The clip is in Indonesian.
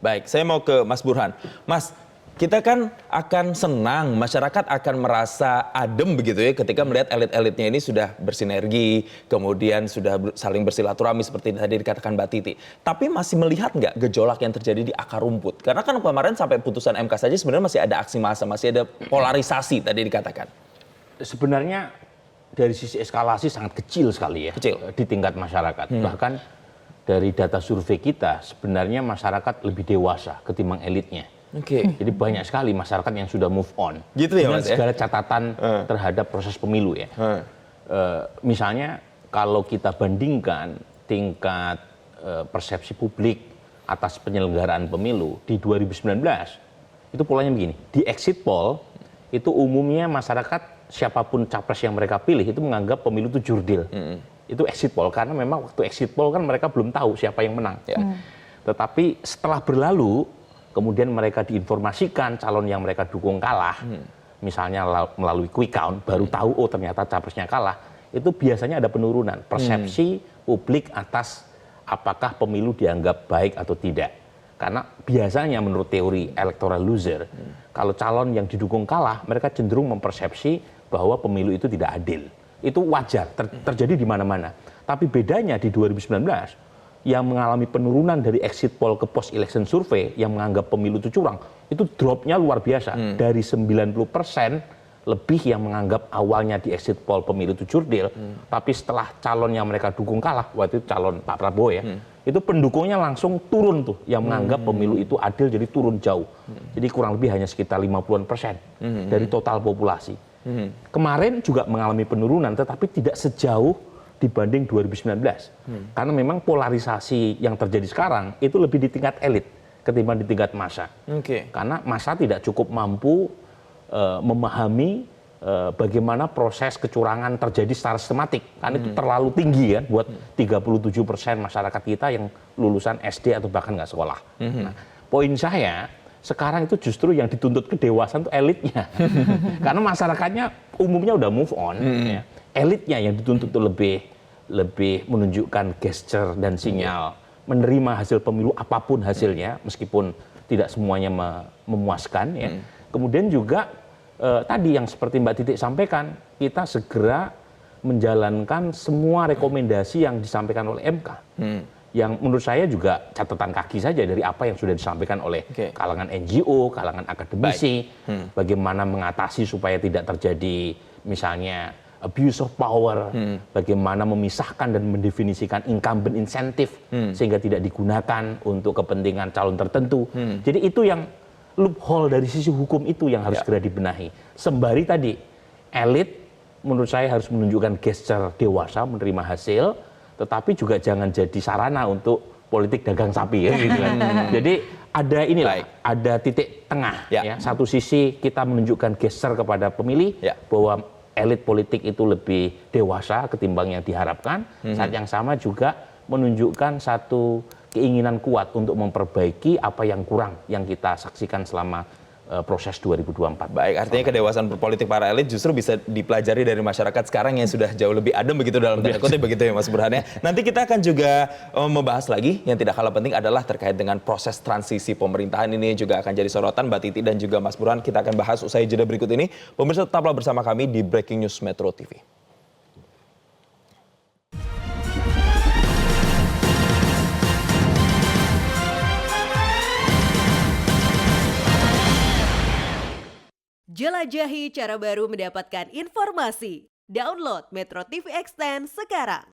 Baik, saya mau ke Mas Burhan. Mas, kita kan akan senang, masyarakat akan merasa adem begitu ya ketika melihat elit-elitnya ini sudah bersinergi, kemudian sudah saling bersilaturahmi seperti tadi dikatakan Mbak Titi. Tapi masih melihat nggak gejolak yang terjadi di akar rumput? Karena kan kemarin sampai putusan MK saja sebenarnya masih ada aksi massa, masih ada polarisasi tadi dikatakan. Sebenarnya dari sisi eskalasi sangat kecil sekali ya. Kecil. Di tingkat masyarakat. Bahkan dari data survei kita sebenarnya masyarakat lebih dewasa ketimbang elitnya. Oke. Jadi banyak sekali masyarakat yang sudah move on. Gitu ya, dengan Mas, ya? segala catatan terhadap proses pemilu ya. Misalnya kalau kita bandingkan tingkat persepsi publik atas penyelenggaraan pemilu di 2019, itu polanya begini. Di exit poll itu umumnya masyarakat siapapun capres yang mereka pilih itu menganggap pemilu itu jurdil. Itu exit poll karena memang waktu exit poll kan mereka belum tahu siapa yang menang. Ya. Tetapi setelah berlalu kemudian mereka diinformasikan calon yang mereka dukung kalah, misalnya melalui quick count, baru tahu oh ternyata capresnya kalah, itu biasanya ada penurunan persepsi publik atas apakah pemilu dianggap baik atau tidak. Karena biasanya menurut teori electoral loser, kalau calon yang didukung kalah, mereka cenderung mempersepsi bahwa pemilu itu tidak adil. Itu wajar, terjadi di mana-mana. Tapi bedanya di 2019, yang mengalami penurunan dari exit poll ke post election survey yang menganggap pemilu itu curang, itu dropnya luar biasa. Dari 90% lebih yang menganggap awalnya di exit poll pemilu itu jurdil, tapi setelah calon yang mereka dukung kalah, waktu itu calon Pak Prabowo ya, itu pendukungnya langsung turun tuh, yang menganggap pemilu itu adil jadi turun jauh. Jadi kurang lebih hanya sekitar 50% dari total populasi. Kemarin juga mengalami penurunan, tetapi tidak sejauh dibanding 2019. Karena memang polarisasi yang terjadi sekarang itu lebih di tingkat elit ketimbang di tingkat massa. Karena massa tidak cukup mampu memahami bagaimana proses kecurangan terjadi secara sistematik. Kan itu terlalu tinggi kan buat 37% masyarakat kita yang lulusan SD atau bahkan nggak sekolah. Nah, poin saya sekarang itu justru yang dituntut kedewasaan itu elitnya. Karena masyarakatnya umumnya udah move on. Ya. Elitnya yang dituntut itu lebih menunjukkan gesture dan sinyal menerima hasil pemilu apapun hasilnya meskipun tidak semuanya memuaskan ya. Kemudian juga tadi yang seperti Mbak Titik sampaikan, kita segera menjalankan semua rekomendasi yang disampaikan oleh MK. Yang menurut saya juga catatan kaki saja dari apa yang sudah disampaikan oleh kalangan NGO, kalangan akademisi, bagaimana mengatasi supaya tidak terjadi misalnya abuse of power, bagaimana memisahkan dan mendefinisikan incumbent insentif sehingga tidak digunakan untuk kepentingan calon tertentu. Jadi itu yang loophole dari sisi hukum itu yang harus segera dibenahi. Sembari tadi elit menurut saya harus menunjukkan gesture dewasa menerima hasil, tetapi juga jangan jadi sarana untuk politik dagang sapi ya gitu kan. Jadi ada inilah, ada titik tengah ya. Satu sisi kita menunjukkan gesture kepada pemilih bahwa elit politik itu lebih dewasa ketimbang yang diharapkan. Saat yang sama juga menunjukkan satu keinginan kuat untuk memperbaiki apa yang kurang yang kita saksikan selama proses 2024. Baik, artinya kedewasaan berpolitik para elit justru bisa dipelajari dari masyarakat sekarang yang sudah jauh lebih adem begitu dalam tanda kutip begitu ya Mas Burhan ya. Nanti kita akan juga membahas lagi yang tidak kalah penting adalah terkait dengan proses transisi pemerintahan ini juga akan jadi sorotan Mbak Titi dan juga Mas Burhan. Kita akan bahas usai jeda berikut ini. Pemirsa tetaplah bersama kami di Breaking News Metro TV. Jelajahi cara baru mendapatkan informasi. Download Metro TV Extend sekarang.